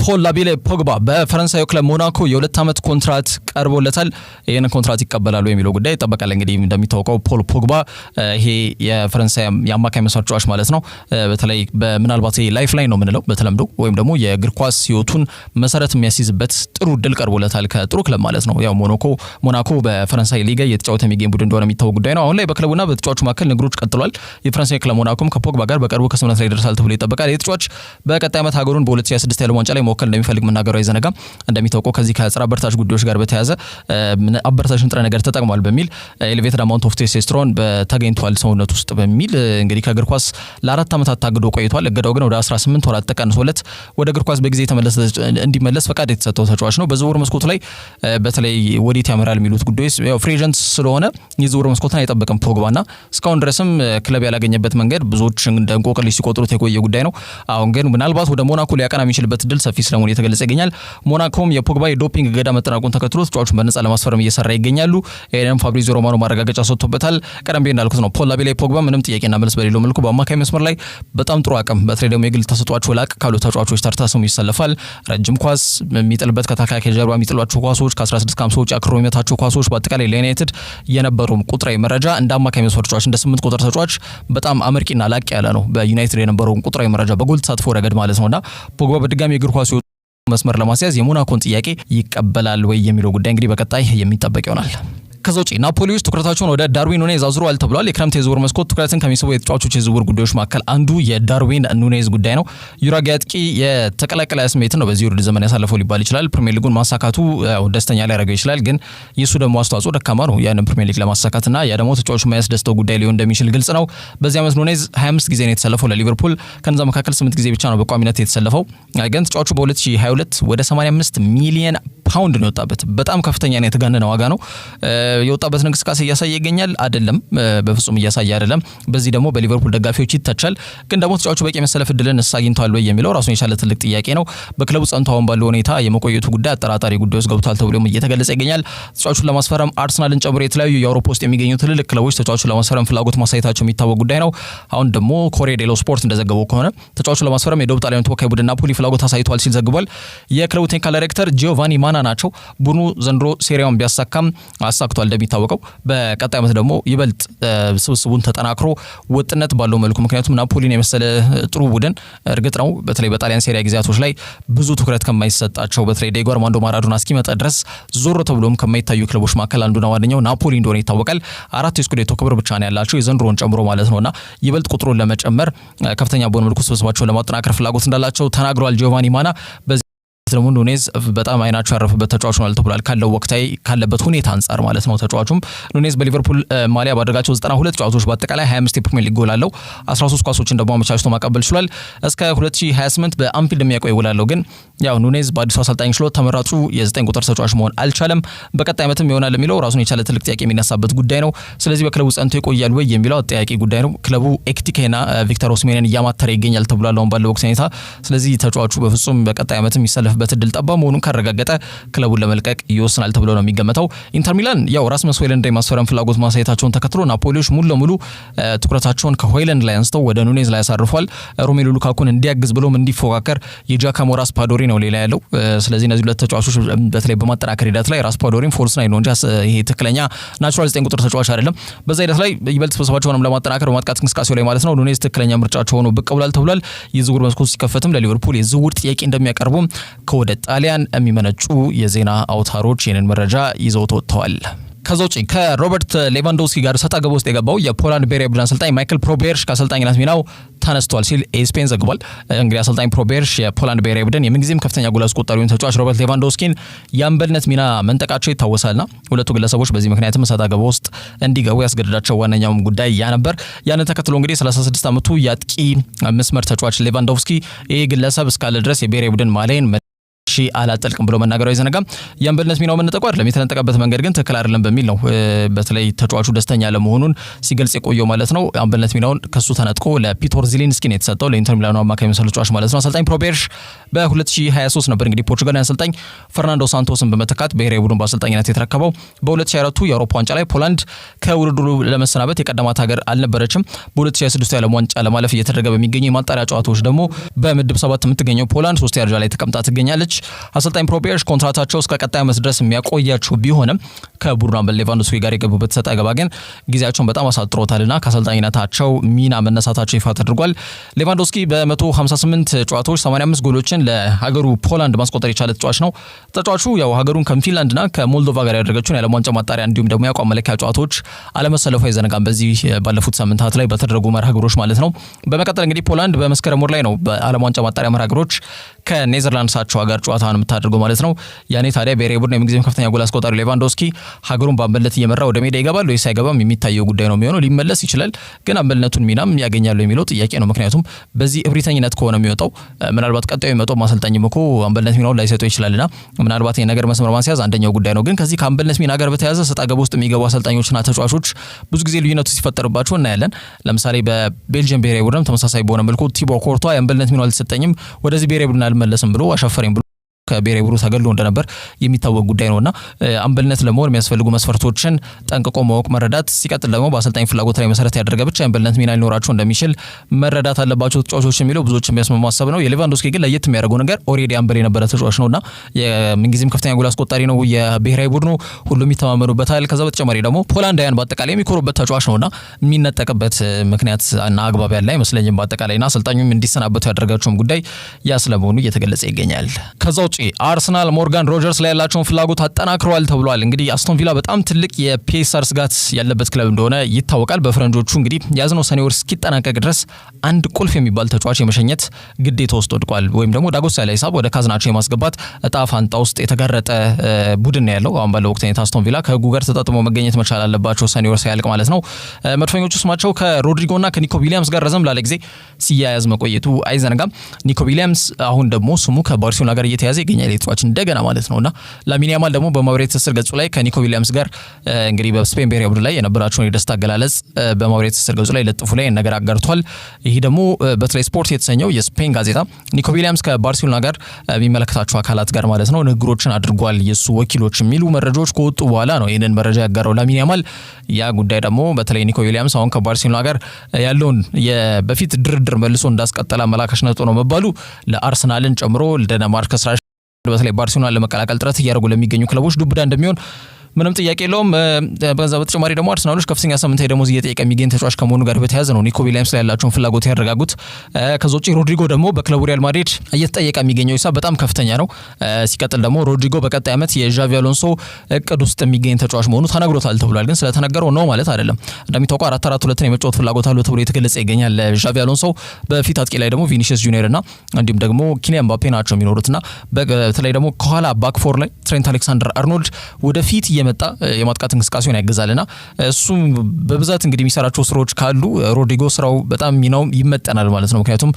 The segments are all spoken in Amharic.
ፖል ላቢሌ ፖግባ በፈረንሳዩ ክለብ ሞናኮ የሁለት ዓመት ኮንትራት ቀርቦለታል። ይሄን ኮንትራት ይቀበላሉ የሚለው ጉዳይ ይጠበቃል። እንግዲህ እንደሚታወቀው ፖል ፖግባ ይሄ የፈረንሳይ የአማካይ መስመር ተጫዋች ማለት ነው። በተለይ በምናልባት ላይፍ ላይን ነው የምንለው በተለምዶ ወይም ደግሞ የእግር ኳስ ህይወቱን መሰረት የሚያስይዝበት ጥሩ ድል ቀርቦለታል ከጥሩ ክለብ ማለት ነው። ያው ሞናኮ በፈረንሳይ ሊጋ የተጫወተ የሚገኝ ቡድን እንደሆነ የሚታወቅ ጉዳይ ነው። አሁን ላይ በክለቡና በተጫዋቹ መካከል ንግሮች ቀጥሏል። የፈረንሳይ ክለብ ሞናኮም ከፖግባ ጋር በቅርቡ ከስምምነት ላይ ይደርሳል ተብሎ ይጠበቃል። የተጫዋች በቀጣይ ዓመት ሀገሩን በ2026 ያለው ዋንጫ ላይ መወከል እንደሚፈልግ መናገሩ አይዘነጋም። እንደሚታወቀው ከዚህ ከጸረ አበረታች ጉዳዮች ጋር በተያያዘ አበረታች ንጥረ ነገር ተጠቅሟል በሚል ኤሌቬትድ አማውንት ኦፍ ቴስቶስትሮን በተገኝቷል ሰውነት ውስጥ በሚል እንግዲህ ከእግር ኳስ ለ4 ዓመታት ታግዶ ቆይቷል። እገዳው ግን ወደ 18 ወራት ተቀንሶለት ወደ እግር ኳስ በጊዜ እንዲመለስ ፈቃድ የተሰጠው ተጫዋች ነው። በዝውውር መስኮቱ ላይ በተለይ ወዴት ያመራል የሚሉት ጉዳዮች ያው ፍሪ ኤጀንት ስለሆነ የዝውውር መስኮቱን አይጠብቅም ፖግባና እስካሁን ድረስም ክለብ ያላገኘበት መንገድ ብዙዎች እንደ እንቆቅልሽ ሲቆጥሩት የቆየ ጉዳይ ነው። አሁን ግን ምናልባት ወደ ሞናኮ ሊያቀና የሚችልበት እድል ሰፊ ስለመሆኑ የተገለጸ ይገኛል። ሞናኮም የፖግባ የዶፒንግ እገዳ መጠናቀቁን ተከትሎ ተጫዋቹን በነፃ ለማስፈረም እየሰራ ይገኛሉ። ይሄንም ፋብሪዚዮ ሮማኖ ማረጋገጫ ሰጥቶበታል። ቀደም ብዬ እንዳልኩት ነው ፖል ላቢሌ ፖግባ ምንም ጥያቄና መልስ በሌለው መልኩ በአማካይ መስመር ላይ በጣም ጥሩ አቅም በተለይ ደግሞ የግል ተሰጥቷቸው ላቅ ካሉ ተጫዋቾች ተርታ ስሙ ይሰለፋል። ረጅም ኳስ የሚጥልበት ከተከላካይ ጀርባ የሚጥሏቸው ኳሶች ከ16 ከ50 ውጭ አክሮ የሚመታቸው ኳሶች በአጠቃላይ ለዩናይትድ የነበሩ ቁጥራዊ መረጃ እንደ አማካይ መስመር ተጫዋች እንደ 8 ቁጥር ተጫዋች በጣም አመርቂና ላቅ ያለ ነው። በዩናይትድ የነበረውን ቁጥራዊ መረጃ በጎል ተሳትፎ ረገድ ማለት ነውና ፖግባ በድጋሚ የእግር ኳስ መስመር ለማስያዝ የሞናኮን ጥያቄ ይቀበላል ወይ የሚለው ጉዳይ እንግዲህ በቀጣይ የሚጠበቅ ይሆናል። ከዛ ውጪ ናፖሊዎች ትኩረታቸውን ወደ ዳርዊን ኑኔዝ አዙረዋል ተብሏል። የክረምት የዝውውር መስኮት ትኩረትን ከሚስቡ የተጫዋቾች የዝውውር ጉዳዮች መካከል አንዱ የዳርዊን ኑኔዝ ጉዳይ ነው። ዩራጓይ አጥቂ የተቀላቀለ ስሜትን ነው በዚህ ውድድር ዘመን ያሳለፈው ሊባል ይችላል። ፕሪሚየር ሊጉን ማሳካቱ ደስተኛ ሊያደርገው ይችላል፣ ግን የሱ ደግሞ አስተዋጽኦ ደካማ ነው ያንን ፕሪሚየር ሊግ ለማሳካትና ያ ደግሞ ተጫዋቹ የማያስደስተው ጉዳይ ሊሆን እንደሚችል ግልጽ ነው። በዚህ ዓመት ኑኔዝ 25 ጊዜ ነው የተሰለፈው ለሊቨርፑል፣ ከነዛ መካከል 8 ጊዜ ብቻ ነው በቋሚነት የተሰለፈው። ግን ተጫዋቹ በ2022 ወደ 85 ሚሊዮን ፓውንድ ነው የወጣበት። በጣም ከፍተኛ ነው፣ የተጋነነ ዋጋ ነው የወጣበት። እንቅስቃሴ እያሳየ ይገኛል አይደለም፣ በፍጹም እያሳየ አይደለም። በዚህ ደግሞ በሊቨርፑል ደጋፊዎች ይተቻል። ግን ደግሞ ተጫዋቹ በቂ መሰለፍ እድልን አግኝቷል ወይ የሚለው ራሱን የቻለ ትልቅ ጥያቄ ነው። በክለቡ ጸንቶ አሁን ባለው ሁኔታ የመቆየቱ ጉዳይ አጠራጣሪ ጉዳይ ውስጥ ገብቷል ተብሎም እየተገለጸ ይገኛል። ተጫዋቹን ለማስፈረም አርሰናልን ጨምሮ የተለያዩ የአውሮፓ ውስጥ የሚገኙ ትልልቅ ክለቦች ተጫዋቹን ለማስፈረም ፍላጎት ማሳየታቸው የሚታወቅ ጉዳይ ነው። አሁን ደግሞ ኮሬ ዴሎ ስፖርት እንደዘገበው ከሆነ ተጫዋቹን ለማስፈረም የደቡብ ጣሊያን ተወካይ ቡድን ናፖሊ ፍላጎት አሳይቷል ሲል ዘግቧል። የክለቡ ቴክኒካል ዳይሬክተር ጂዮቫኒ ማና ናቸው። ቡድኑ ዘንድሮ ሴሪያውን ቢያሳካም አሳክቷል እንደሚታወቀው። በቀጣይ ዓመት ደግሞ ይበልጥ ስብስቡን ተጠናክሮ ወጥነት ባለው መልኩ ምክንያቱም ናፖሊን የመሰለ ጥሩ ቡድን እርግጥ ነው በተለይ በጣሊያን ሴሪያ ጊዜያቶች ላይ ብዙ ትኩረት ከማይሰጣቸው በተለይ ዲዬጎ አርማንዶ ማራዶና እስኪመጣ ድረስ ዞር ተብሎም ከማይታዩ ክለቦች መካከል አንዱና ዋነኛው ናፖሊ እንደሆነ ይታወቃል። 4 የስኩዴቶ ክብር ብቻ ነው ያላቸው የዘንድሮን ጨምሮ ማለት ነውና ይበልጥ ቁጥሩን ለመጨመር ከፍተኛ በሆነ መልኩ ስብስባቸውን ለማጠናከር ፍላጎት እንዳላቸው ተናግሯል ጂዮቫኒ ማና። ደግሞ ኑኔዝ በጣም አይናቸው ያረፈበት ተጫዋች ነው ተብሏል ካለው ወቅታዊ ካለበት ሁኔታ አንፃር ማለት ነው። ተጫዋቹም ኑኔዝ በሊቨርፑል ማሊያ ባደረጋቸው 92 ጨዋታዎች በአጠቃላይ 25 የፕሪሚየር ሊግ ጎል አለው። 13 ኳሶችን ደግሞ አመቻችቶ ማቀበል ችሏል። እስከ 2028 በአንፊልድ የሚያቆይ ጎል አለው። ግን ያው ኑኔዝ በአዲሱ አሰልጣኝ ችሎት ተመራጩ የ9 ቁጥር ተጫዋች መሆን አልቻለም። በቀጣይ ዓመትም ይሆናል የሚለው ራሱን የቻለ ትልቅ ጥያቄ የሚነሳበት ጉዳይ ነው። ስለዚህ በክለቡ ጸንቶ ይቆያል ወይ የሚለው አጠያቂ ጉዳይ ነው። ክለቡ ኤክቲኬና ቪክተር ኦስሜንን እያማተረ ይገኛል ተብሏል አሁን ባለው ወቅት ሁኔታ። ስለዚህ ተጫዋቹ በፍጹም በቀጣይ ዓመትም ይሰለፍ በትድል ጠባ መሆኑን ካረጋገጠ ክለቡን ለመልቀቅ ይወስናል ተብሎ ነው የሚገመተው። ኢንተር ሚላን ያው ራስመስ ሆይሉንድ የማስፈረም ፍላጎት ማሳየታቸውን ተከትሎ ናፖሊዎች ሙሉ ለሙሉ ትኩረታቸውን ከሆይሉንድ ላይ አንስተው ወደ ኑኔዝ ላይ ያሳርፏል። ሮሜሉ ሉካኩን እንዲያግዝ ብሎም እንዲፎካከር የጃካሞ ራስፓዶሪ ነው ሌላ ያለው። ስለዚህ እነዚህ ሁለት ተጫዋቾች በተለይ በማጠናከር ሂደት ላይ ራስፓዶሪም ፎልስ ናይን ነው እንጂ ይሄ ትክክለኛ ናቹራል 9 ቁጥር ተጫዋች አይደለም። በዛ ሂደት ላይ ይበልጥ ስብስባቸውንም ለማጠናከር በማጥቃት እንቅስቃሴው ላይ ማለት ነው ኑኔዝ ትክክለኛ ምርጫቸው ሆኖ ብቅ ብሏል ተብሏል። የዝውውር መስኮት ሲከፈትም ለሊቨርፑል የዝውውር ጥያቄ እንደሚያቀርቡ ከወደ ጣሊያን የሚመነጩ የዜና አውታሮች ይህንን መረጃ ይዘው ወጥተዋል። ከዛ ውጪ ከሮበርት ሌቫንዶስኪ ጋር ሰጣ ገባ ውስጥ የገባው የፖላንድ ብሔራዊ ቡድን አሰልጣኝ ማይክል ፕሮቤርሽ ከአሰልጣኝነት ሚናው ተነስቷል ሲል ኤስፔን ዘግቧል። እንግዲህ አሰልጣኝ ፕሮቤርሽ የፖላንድ ብሔራዊ ቡድን የምንጊዜም ከፍተኛ ጎል አስቆጣሪውን ተጫዋች ሮበርት ሌቫንዶስኪን የአምበልነት ሚና መንጠቃቸው ይታወሳልና ሁለቱ ግለሰቦች በዚህ ምክንያትም ሰጣ ገባ ውስጥ እንዲገቡ ያስገድዳቸው ዋነኛውም ጉዳይ ያ ነበር። ያንን ተከትሎ እንግዲህ 36 ዓመቱ የአጥቂ መስመር ተጫዋች ሌቫንዶስኪ ይህ ግለሰብ እስካለ ድረስ የብሔራዊ ቡድን ማሊያን አላጠልቅም ብሎ መናገሩ አይዘነጋም። የአምበልነት ሚናው መነጠቁ አይደለም የተነጠቀበት መንገድ ግን ትክክል አይደለም በሚል ነው በተለይ ተጫዋቹ ደስተኛ ለመሆኑን ሲገልጽ የቆየው ማለት ነው። አምበልነት ሚናውን ከሱ ተነጥቆ ለፒተር ዚሊንስኪ ነው የተሰጠው ለኢንተር ሚላኑ አማካይ መሰል ተጫዋች ማለት ነው። አሰልጣኝ ፕሮቤርሽ በ2023 ነበር እንግዲህ ፖርቹጋላዊ አሰልጣኝ ፈርናንዶ ሳንቶስን በመተካት ብሔራዊ ቡድን በአሰልጣኝነት የተረከበው። በ2024 የአውሮፓ ዋንጫ ላይ ፖላንድ ከውድድሩ ለመሰናበት የቀደማት ሀገር አልነበረችም። በ2026 የዓለም ዋንጫ ለማለፍ እየተደረገ በሚገኙ የማጣሪያ ጨዋታዎች ደግሞ በምድብ 7 የምትገኘው ፖላንድ 3ኛ ደረጃ ላይ ተቀምጣ ትገኛለች። አሰልጣኝ ፕሮቤርሽ ኮንትራታቸው እስከ ቀጣይ ዓመት ድረስ የሚያቆያቸው ቢሆንም ከቡድኑ አምበል ሌቫንዶስኪ ጋር የገቡበት ሰጣ ገባ ግን ጊዜያቸውን በጣም አሳጥሮታልና ከአሰልጣኝነታቸው ሚና መነሳታቸው ይፋ ተደርጓል። ሌቫንዶስኪ በ158 ጨዋታዎች 85 ጎሎችን ለሀገሩ ፖላንድ ማስቆጠር የቻለ ተጫዋች ነው። ተጫዋቹ ያው ሀገሩን ከፊንላንድና ከሞልዶቫ ጋር ያደረገችውን የዓለም ዋንጫ ማጣሪያ እንዲሁም ደግሞ የአቋም መለኪያ ጨዋታዎች አለመሰለፉ አይዘነጋም። በዚህ ባለፉት ሳምንታት ላይ በተደረጉ መርሃ ግብሮች ማለት ነው። በመቀጠል እንግዲህ ፖላንድ በመስከረም ወር ላይ ነው በዓለም ዋንጫ ማጣሪያ መርሃ ግብሮች ከኔዘርላንድስ አቻው ጋር ጨዋታውን የምታደርገው ማለት ነው። ያኔ ታዲያ ብሔራዊ ቡድን የምንጊዜም ከፍተኛ ጎል አስቆጣሪ ሌቫንዶስኪ ሀገሩን በአምበልነት እየመራ ወደ ሜዳ ይገባል ወይስ አይገባም የሚታየው ጉዳይ ነው የሚሆነው። ሊመለስ ይችላል ግን አምበልነቱን ሚናም ያገኛሉ የሚለው ጥያቄ ነው። ምክንያቱም በዚህ እብሪተኝነት ከሆነ የሚወጣው ምናልባት ቀጣዩ የሚመጣው ማሰልጣኝም እኮ አምበልነት ሚናውን ላይሰጠው ይችላልና ምናልባት የነገር መስመር ማስያዝ አንደኛው ጉዳይ ነው። ግን ከዚህ ከአምበልነት ሚና ጋር በተያያዘ ሰጣ ገባ ውስጥ የሚገቡ አሰልጣኞችና ተጫዋቾች ብዙ ጊዜ ልዩነቱ ሲፈጠርባቸው እናያለን። ለምሳሌ በቤልጅየም ብሔራዊ ቡድን ተመሳሳይ በሆነ መልኩ ቲቦ ኮርቷ የአምበልነት ሚናው አልተሰጠኝም ወደዚህ ብሔራዊ ቡድን አልመለስም ብሎ አሻፈረኝ ብሎ ከብሔራዊ ቡድኑ ተገሎ እንደነበር የሚታወቅ ጉዳይ ነውና አምበልነት ለመሆን የሚያስፈልጉ መስፈርቶችን ጠንቅቆ ማወቅ መረዳት፣ ሲቀጥል ደግሞ በአሰልጣኝ ፍላጎት ላይ መሰረት ያደረገ ብቻ የአምበልነት ሚና ሊኖራቸው እንደሚችል መረዳት አለባቸው ተጫዋቾች የሚለው ብዙዎች የሚያስማማ ሀሳብ ነው። የሌቫንዶስኪ ግን ለየት የሚያደርገው ነገር ኦሬዲ አምበል የነበረ ተጫዋች ነውና የምንጊዜም ከፍተኛ ጎል አስቆጣሪ ነው የብሔራዊ ቡድኑ ሁሉም ይተማመኑበታል። ከዛ በተጨማሪ ደግሞ ፖላንዳውያን በአጠቃላይ የሚኮሩበት ተጫዋች ነውና የሚነጠቅበት ምክንያት እና አግባብ ያለ አይመስለኝም በአጠቃላይና አሰልጣኙም እንዲሰናበቱ ያደረጋቸውም ጉዳይ ያ ስለመሆኑ እየተገለጸ ይገኛል። ከዛ ውጪ አርሰናል ሞርጋን ሮጀርስ ላይ ያላቸውን ፍላጎት አጠናክረዋል ተብሏል። እንግዲህ አስቶን ቪላ በጣም ትልቅ የፒኤስአር ስጋት ያለበት ክለብ እንደሆነ ይታወቃል። በፈረንጆቹ እንግዲህ ያዝነው ሰኔ ወር እስኪጠናቀቅ ድረስ አንድ ቁልፍ የሚባል ተጫዋች የመሸኘት ግዴታ ውስጥ ወድቋል። ወይም ደግሞ ዳጎስ ያለ ሂሳብ ወደ ካዝናቸው የማስገባት እጣ ፋንታ ውስጥ የተጋረጠ ቡድን ነው ያለው። አሁን ባለው ወቅት አስቶን ቪላ ከህጉ ጋር ተጣጥሞ መገኘት መቻል አለባቸው ሰኔ ወር ሳያልቅ ማለት ነው። መድፈኞቹ ስማቸው ከሮድሪጎና ከኒኮ ዊሊያምስ ጋር ረዘም ላለ ጊዜ ሲያያዝ መቆየቱ አይዘነጋም። ኒኮ ዊሊያምስ አሁን ደግሞ ስሙ ከባርሴሎና ጋር እየተያዘ ይገኛል የተጫዋች እንደገና ማለት ነውና ላሚን ያማል ደግሞ በማህበራዊ ትስስር ገጹ ላይ ከኒኮ ዊሊያምስ ጋር እንግዲህ በስፔን ብሔራዊ ቡድን ላይ የነበራቸውን የደስታ አገላለጽ በማህበራዊ ትስስር ገጹ ላይ ለጥፉ ላይ ነገር አጋርቷል። ይሄ ደግሞ በተለይ ስፖርት የተሰኘው የስፔን ጋዜጣ ኒኮ ዊሊያምስ ከባርሴሎና ጋር የሚመለከታቸው አካላት ጋር ማለት ነው ንግግሮችን አድርጓል የሱ ወኪሎች የሚሉ መረጃዎች ከወጡ በኋላ ነው ይሄንን መረጃ ያጋራው ላሚን ያማል። ያ ጉዳይ ደግሞ በተለይ ኒኮ ዊሊያምስ አሁን ከባርሴሎና ጋር ያለውን የበፊት ድርድር መልሶ እንዳስቀጠለ አመላካሽ ነጥብ ነው መባሉ ለአርሰናልን ጨምሮ ለማርከስ በተለይ ባርሴሎና ለመቀላቀል ጥረት እያደረጉ ለሚገኙ ክለቦች ዱብዳ እንደሚሆን ምንም ጥያቄ የለውም። በዛ በተጨማሪ ደግሞ አርሰናሎች ከፍተኛ ሳምንታዊ ደሞዝ እየጠየቀ የሚገኝ ተጫዋች ከመሆኑ ጋር በተያያዘ ነው ኒኮ ዊሊያምስ ላይ ያላቸውን ፍላጎት ያረጋጉት። ከዛ ውጪ ሮድሪጎ ደግሞ በክለቡ ሪያል ማድሪድ እየተጠየቀ የሚገኘው ሂሳብ በጣም ከፍተኛ ነው። ሲቀጥል ደግሞ ሮድሪጎ በቀጣይ ዓመት የዣቪ አሎንሶ እቅድ ውስጥ የሚገኝ ተጫዋች መሆኑ ተነግሮታል ተብሏል። ግን ስለተነገረው ነው ማለት አይደለም። እንደሚታወቀው 4-4-2 የመጫወት ፍላጎት አለው ተብሎ የተገለጸ ይገኛል ለዣቪ አሎንሶ። በፊት አጥቂ ላይ ደግሞ ቪኒሲየስ ጁኒየር እና እንዲሁም ደግሞ ኪሊያን ምባፔ ናቸው የሚኖሩትና በተለይ ደግሞ ከኋላ ባክፎር ላይ ትሬንት አሌክሳንደር አርኖልድ ወደፊት እየመጣ የማጥቃት እንቅስቃሴውን ያገዛልና እሱ በብዛት እንግዲህ የሚሰራቸው ስራዎች ካሉ ሮድሪጎ ስራው በጣም ሚናው ይመጠናል ማለት ነው። ምክንያቱም